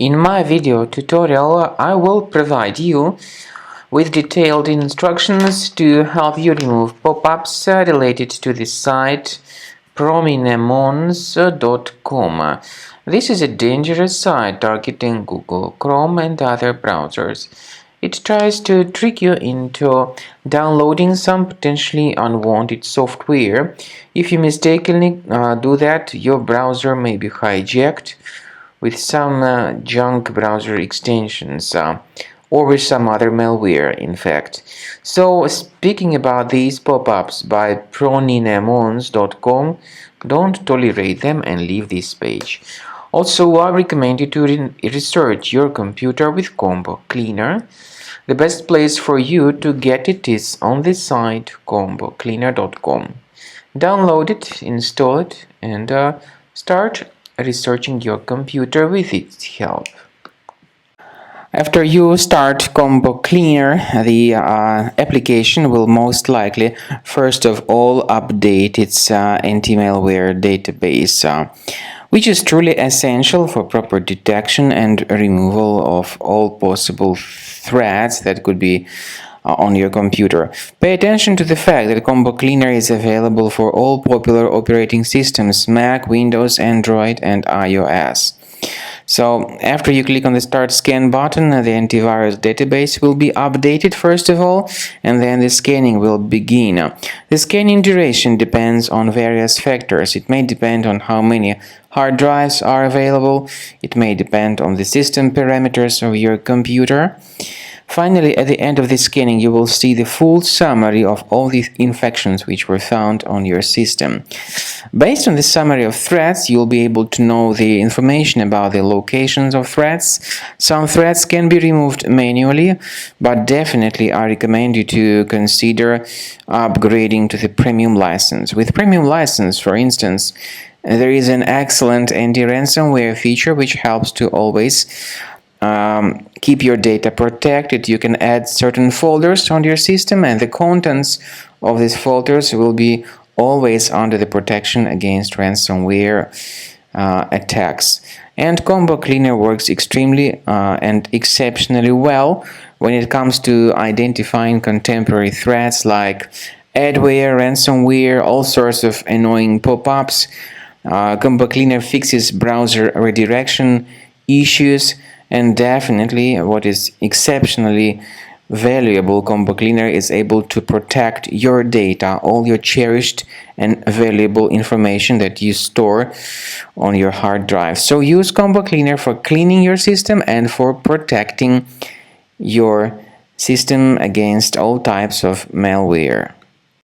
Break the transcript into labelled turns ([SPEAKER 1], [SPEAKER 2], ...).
[SPEAKER 1] In my video tutorial, I will provide you with detailed instructions to help you remove pop-ups related to the site prominemons.com. This is a dangerous site targeting Google, Chrome and other browsers. It tries to trick you into downloading some potentially unwanted software. If you mistakenly do that, your browser may be hijacked with some junk browser extensions or with some other malware, in fact. So, speaking about these pop-ups by prominemons.com, don't tolerate them and leave this page. Also, I recommend you to research your computer with Combo Cleaner. The best place for you to get it is on the site combocleaner.com. Download it, install it, and start researching your computer with its help. After you start Combo Cleaner, the application will most likely first of all update its anti-malware database, which is truly essential for proper detection and removal of all possible threats that could be on your computer. Pay attention to the fact that Combo Cleaner is available for all popular operating systems: Mac, Windows, Android, and iOS. So, after you click on the Start Scan button, the antivirus database will be updated first of all, and then the scanning will begin. The scanning duration depends on various factors. It may depend on how many hard drives are available. It may depend on the system parameters of your computer. Finally, at the end of the scanning, you will see the full summary of all the infections which were found on your system. Based on the summary of threats, you'll be able to know the information about the locations of threats. Some threats can be removed manually, but definitely I recommend you to consider upgrading to the premium license. With premium license, for instance, there is an excellent anti-ransomware feature which helps to always keep your data protected. You can add certain folders on your system, and the contents of these folders will be always under the protection against ransomware attacks. And Combo Cleaner works extremely and exceptionally well when it comes to identifying contemporary threats like adware, ransomware, all sorts of annoying pop-ups. Combo Cleaner fixes browser redirection issues. And definitely, what is exceptionally valuable, Combo Cleaner is able to protect your data, all your cherished and valuable information that you store on your hard drive. So use Combo Cleaner for cleaning your system and for protecting your system against all types of malware.